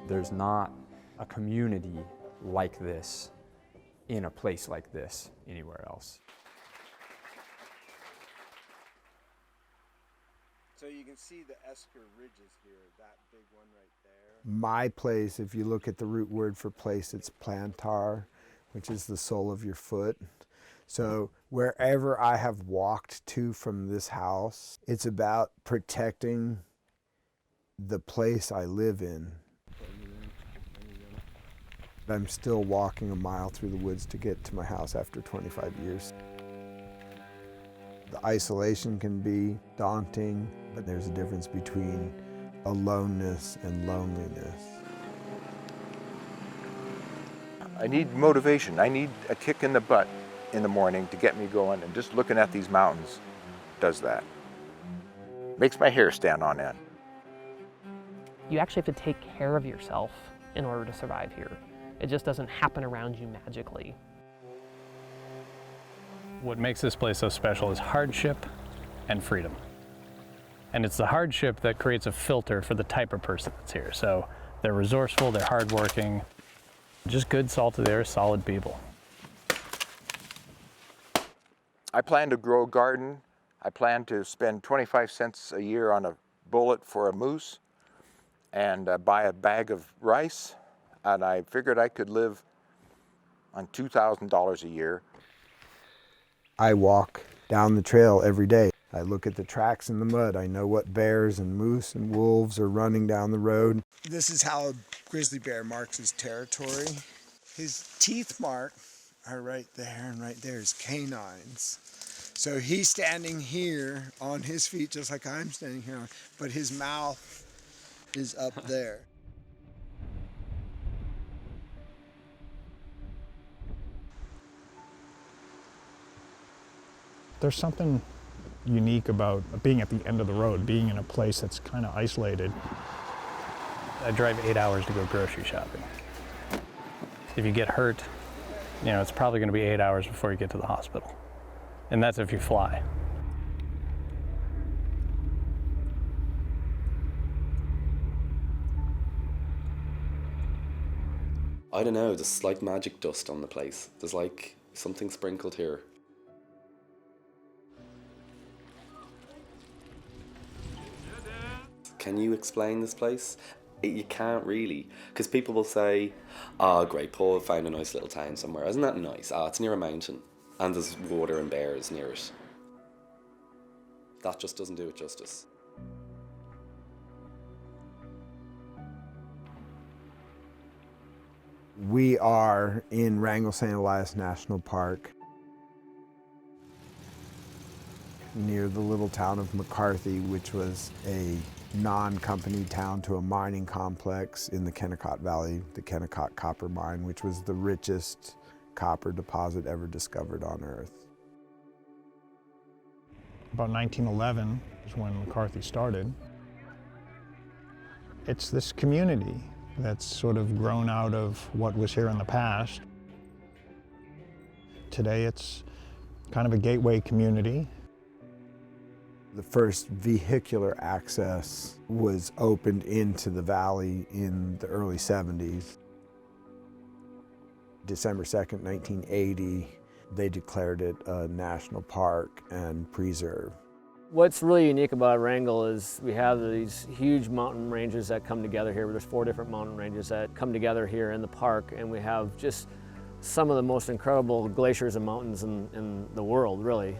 There's not a community like this in a place like this anywhere else. So you can see the esker ridges here, that big one right there. My place, if you look at the root word for place, it's plantar, which is the sole of your foot. So wherever I have walked to from this house, it's about protecting the place I live in. I'm still walking a mile through the woods to get to my house after 25 years. The isolation can be daunting, but there's a difference between aloneness and loneliness. I need motivation. I need a kick in the butt in the morning to get me going, and just looking at these mountains does that. Makes my hair stand on end. You actually have to take care of yourself in order to survive here. It just doesn't happen around you magically. What makes this place so special is hardship and freedom. And it's the hardship that creates a filter for the type of person that's here. So they're resourceful, they're hardworking, just good, salt of the earth, solid people. I plan to grow a garden. I plan to spend 25 cents a year on a bullet for a moose and buy a bag of rice. And I figured I could live on $2,000 a year. I walk down the trail every day. I look at the tracks in the mud. I know what bears and moose and wolves are running down the road. This is how a grizzly bear marks his territory. His teeth mark are right there, and right there is canines. So he's standing here on his feet just like I'm standing here, but his mouth is up there. There's something unique about being at the end of the road, being in a place that's kind of isolated. I drive 8 hours to go grocery shopping. If you get hurt, you know, it's probably going to be 8 hours before you get to the hospital. And that's if you fly. I don't know, there's like magic dust on the place. There's like something sprinkled here. Can you explain this place? You can't really, because people will say, "Ah, great, Paul found a nice little town somewhere. Isn't that nice? Ah, it's near a mountain, and there's water and bears near it." That just doesn't do it justice. We are in Wrangell St. Elias National Park, near the little town of McCarthy, which was a non-company town to a mining complex in the Kennecott Valley, the Kennecott Copper Mine, which was the richest copper deposit ever discovered on Earth. About 1911 is when McCarthy started. It's this community that's sort of grown out of what was here in the past. Today it's kind of a gateway community. The first vehicular access was opened into the valley in the early 70s. December 2nd, 1980, they declared it a national park and preserve. What's really unique about Wrangell is we have these huge mountain ranges that come together here. There's 4 different mountain ranges that come together here in the park, and we have just some of the most incredible glaciers and mountains in the world, really.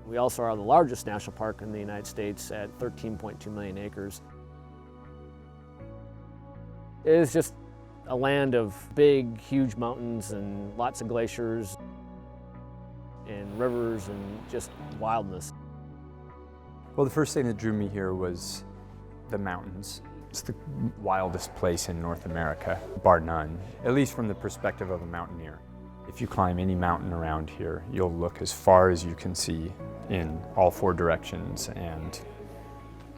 We also are the largest national park in the United States at 13.2 million acres. It is just a land of big, huge mountains and lots of glaciers and rivers and just wildness. Well, the first thing that drew me here was the mountains. It's the wildest place in North America, bar none, at least from the perspective of a mountaineer. If you climb any mountain around here, you'll look as far as you can see in all four directions, and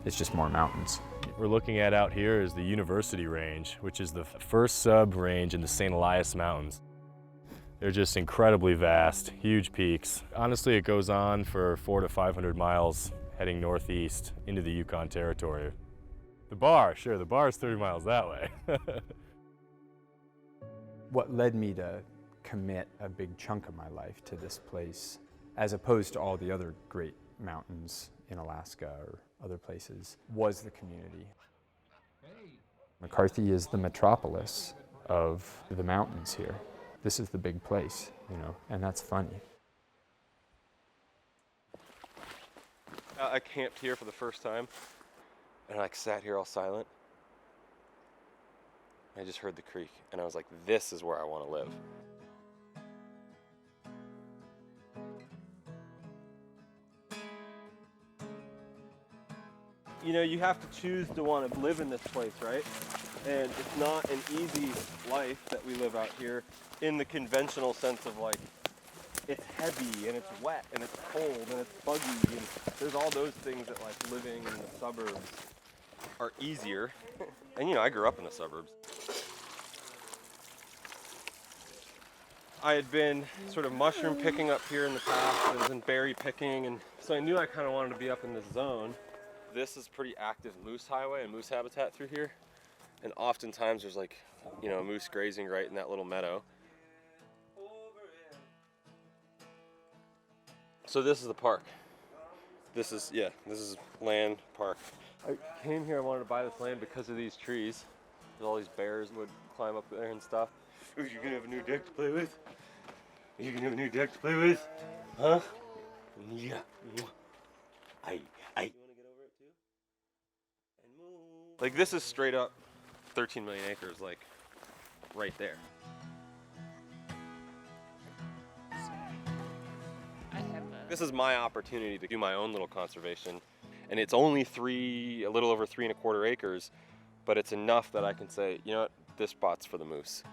it's just more mountains. We're looking at out here is the University Range, which is the first sub-range in the St. Elias Mountains. They're just incredibly vast, huge peaks. Honestly, it goes on for 400 to 500 miles heading northeast into the Yukon Territory. The bar is 30 miles that way. What led me to commit a big chunk of my life to this place, as opposed to all the other great mountains in Alaska or other places, was the community. McCarthy is the metropolis of the mountains here. This is the big place, you know, and that's funny. I camped here for the first time, and I sat here all silent. I just heard the creek, and I was like, this is where I want to live. You know, you have to choose to want to live in this place, right? And it's not an easy life that we live out here in the conventional sense of like, it's heavy and it's wet and it's cold and it's buggy, and there's all those things that like living in the suburbs are easier. And you know, I grew up in the suburbs. I had been sort of mushroom picking up here in the past and berry picking, and so I knew I kind of wanted to be up in this zone. This is pretty active moose highway and moose habitat through here, and oftentimes there's like, you know, moose grazing right in that little meadow. So this is the park. This is land park. I came here, I wanted to buy this land because of these trees. There's all these bears would climb up there and stuff. Ooh, you're gonna have a new deck to play with? You're gonna have a new deck to play with? Huh? Yeah. I. You wanna get over it too? And move. Like this is straight up 13 million acres, like right there. This is my opportunity to do my own little conservation, and it's only a little over 3¼ acres, but it's enough that I can say, you know what, this spot's for the moose.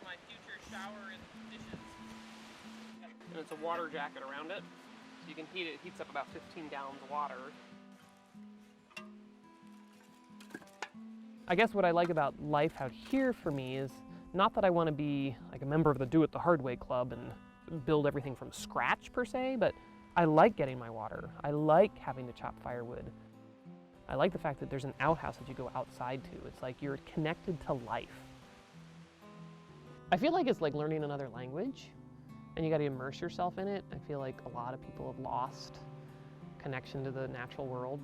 My future shower and dishes. And it's a water jacket around it, so you can heat it. It heats up about 15 gallons of water. I guess what I like about life out here for me is not that I want to be like a member of the Do It the Hard Way club and build everything from scratch per se, but I like getting my water. I like having to chop firewood. I like the fact that there's an outhouse that you go outside to. It's like you're connected to life. I feel like it's like learning another language, and you got to immerse yourself in it. I feel like a lot of people have lost connection to the natural world.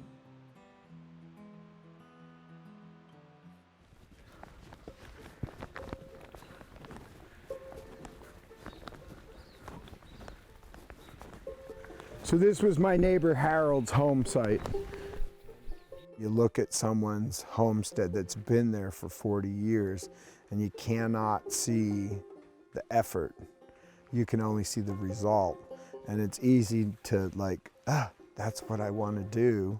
So this was my neighbor Harold's home site. You look at someone's homestead that's been there for 40 years, and you cannot see the effort. You can only see the result. And it's easy to like, that's what I want to do,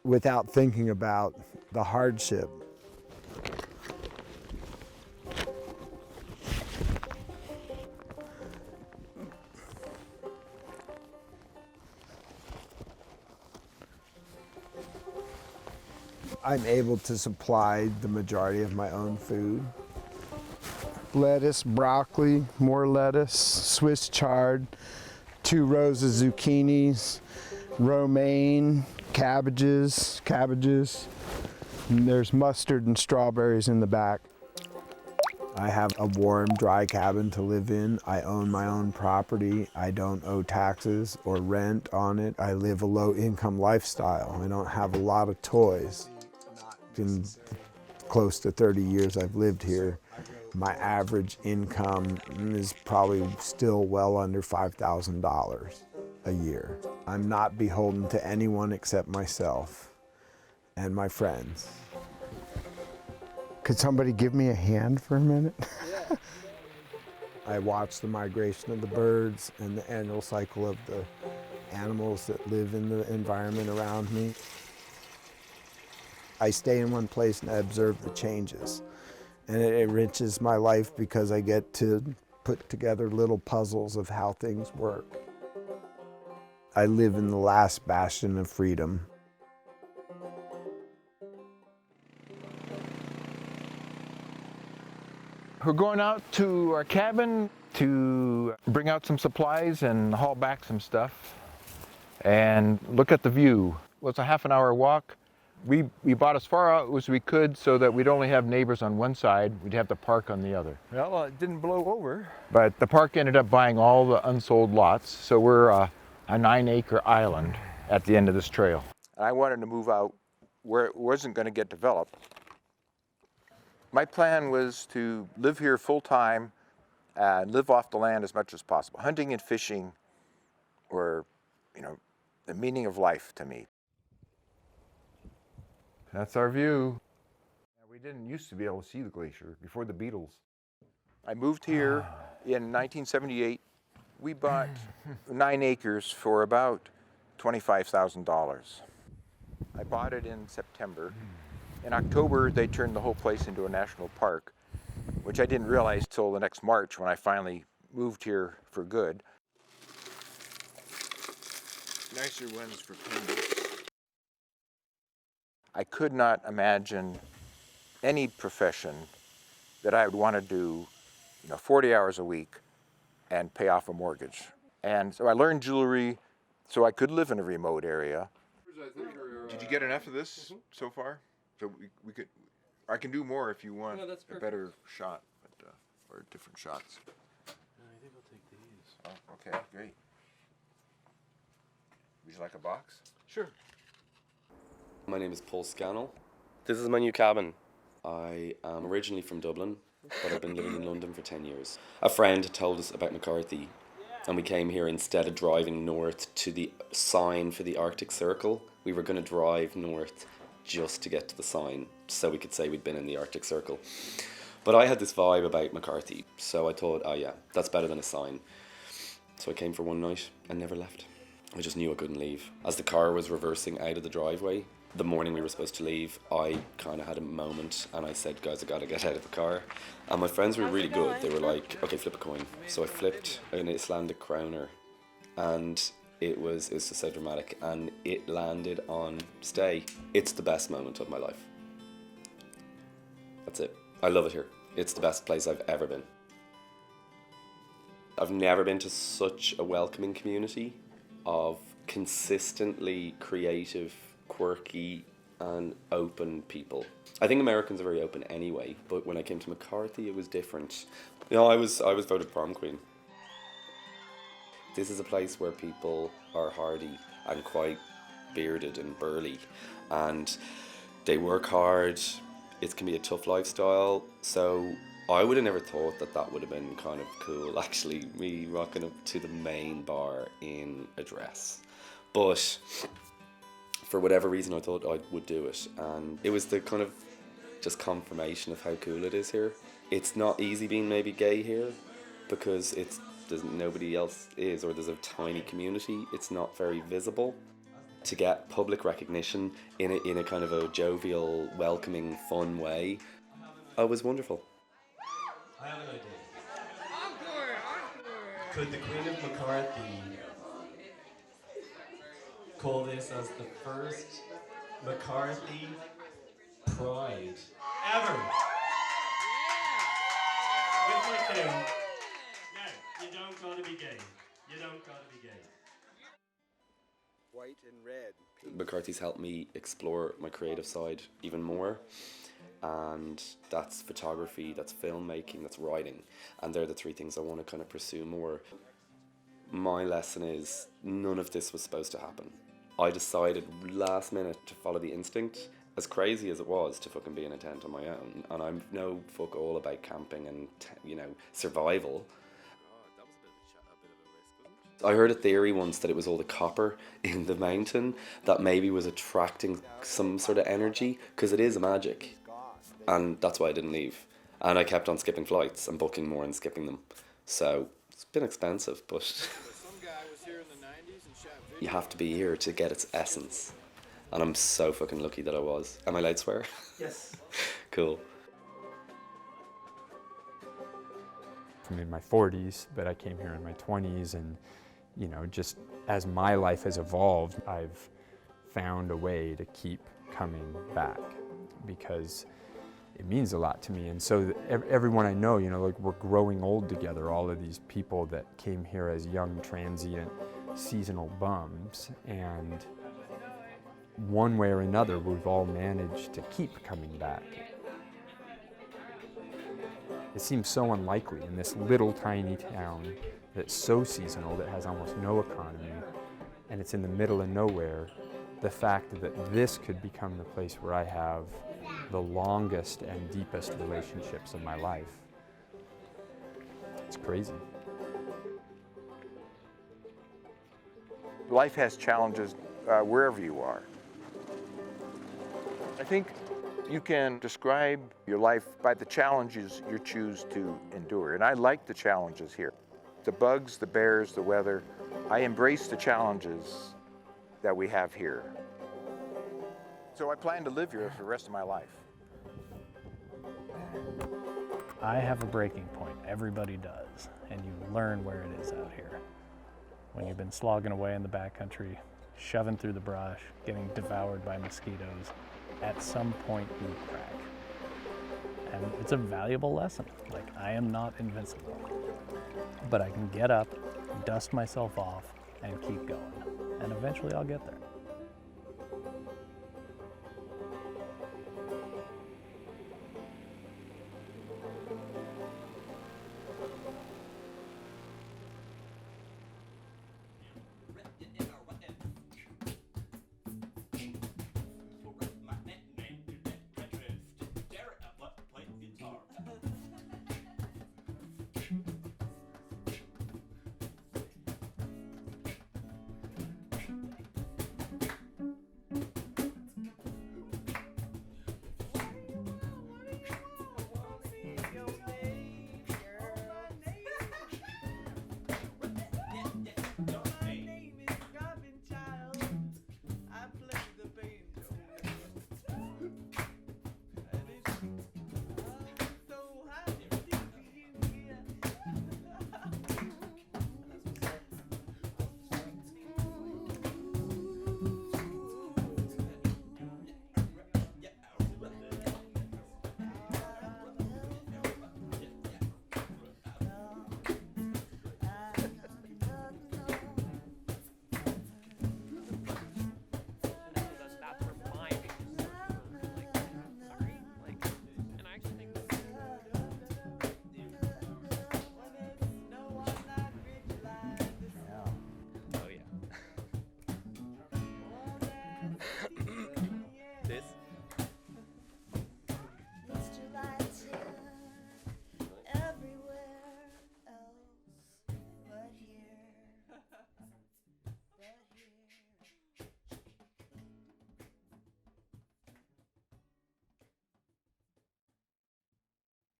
without thinking about the hardship. I'm able to supply the majority of my own food. Lettuce, broccoli, more lettuce, Swiss chard, 2 rows of zucchinis, romaine, cabbages, and there's mustard and strawberries in the back. I have a warm, dry cabin to live in. I own my own property. I don't owe taxes or rent on it. I live a low-income lifestyle. I don't have a lot of toys. In close to 30 years I've lived here, My average income is probably still well under $5,000 a year. I'm not beholden to anyone except myself and my friends. Could somebody give me a hand for a minute? Yeah. I watch the migration of the birds and the annual cycle of the animals that live in the environment around me. I stay in one place and I observe the changes. And it enriches my life because I get to put together little puzzles of how things work. I live in the last bastion of freedom. We're going out to our cabin to bring out some supplies and haul back some stuff and look at the view. Well, it's a half an hour walk. We bought as far out as we could so that we'd only have neighbors on one side, we'd have the park on the other. Well, it didn't blow over. But the park ended up buying all the unsold lots, so we're a 9-acre island at the end of this trail. I wanted to move out where it wasn't going to get developed. My plan was to live here full-time and live off the land as much as possible. Hunting and fishing were, the meaning of life to me. That's our view. We didn't used to be able to see the glacier before the Beatles. I moved here in 1978. We bought 9 acres for about $25,000. I bought it in September. In October, they turned the whole place into a national park, which I didn't realize till the next March when I finally moved here for good. Nicer ones for penguins. I could not imagine any profession that I would want to do, 40 hours a week and pay off a mortgage. And so I learned jewelry so I could live in a remote area. Did you get enough of this so far? So we could, I can do more if you want a better shot, or different shots. I think I'll take these. Oh, okay, great. Would you like a box? Sure. My name is Paul Scannell. This is my new cabin. I am originally from Dublin, but I've been living in London for 10 years. A friend told us about McCarthy, and we came here instead of driving north to the sign for the Arctic Circle. We were going to drive north just to get to the sign, so we could say we'd been in the Arctic Circle. But I had this vibe about McCarthy, so I thought, oh yeah, that's better than a sign. So I came for one night and never left. I just knew I couldn't leave. As the car was reversing out of the driveway, the morning we were supposed to leave, I kind of had a moment and I said, guys, I gotta get out of the car. And my friends were really good. They were like, okay, flip a coin. So I flipped an Icelandic kroner, and it was just so dramatic, and it landed on stay. It's the best moment of my life. That's it. I love it here. It's the best place I've ever been. I've never been to such a welcoming community of consistently creative, quirky and open people. I think Americans are very open anyway, but when I came to McCarthy it was different. I was voted prom queen. This is a place where people are hardy and quite bearded and burly, and they work hard. It can be a tough lifestyle, so I would have never thought that would have been kind of cool, actually, me rocking up to the main bar in a dress. But for whatever reason I thought I would do it, and it was the kind of just confirmation of how cool it is here. It's not easy being maybe gay here because nobody else is, or there's a tiny community. It's not very visible. To get public recognition in a kind of a jovial, welcoming, fun way, it was wonderful. I have an idea. Could the Queen of McCarthy call this as the first McCarthy Pride ever? With my king. No, you don't gotta be gay. You don't gotta be gay. White and red. Pink. McCarthy's helped me explore my creative side even more, and that's photography, that's filmmaking, that's writing, and they're the three things I want to kind of pursue more. My lesson is none of this was supposed to happen. I decided last minute to follow the instinct, as crazy as it was to fucking be in a tent on my own, and I'm no fuck all about camping and, you know, survival. I heard a theory once that it was all the copper in the mountain that maybe was attracting some sort of energy, because it is magic. And that's why I didn't leave. And I kept on skipping flights and booking more and skipping them. So it's been expensive, but you have to be here to get its essence. And I'm so fucking lucky that I was. Am I allowed to swear? Yes. Cool. I'm in my 40s, but I came here in my 20s, and you know, just as my life has evolved, I've found a way to keep coming back because it means a lot to me. And so everyone I know, you know, like we're growing old together, all of these people that came here as young, transient, seasonal bums, and one way or another, we've all managed to keep coming back. It seems so unlikely in this little tiny town that's so seasonal, that has almost no economy, and it's in the middle of nowhere, the fact that this could become the place where I have the longest and deepest relationships of my life. It's crazy. Life has challenges wherever you are. I think you can describe your life by the challenges you choose to endure, and I like the challenges here. The bugs, the bears, the weather. I embrace the challenges that we have here. So I plan to live here for the rest of my life. I have a breaking point. Everybody does. And you learn where it is out here. When you've been slogging away in the backcountry, shoving through the brush, getting devoured by mosquitoes, at some point you crack. And it's a valuable lesson. Like, I am not invincible. But I can get up, dust myself off, and keep going. And eventually I'll get there.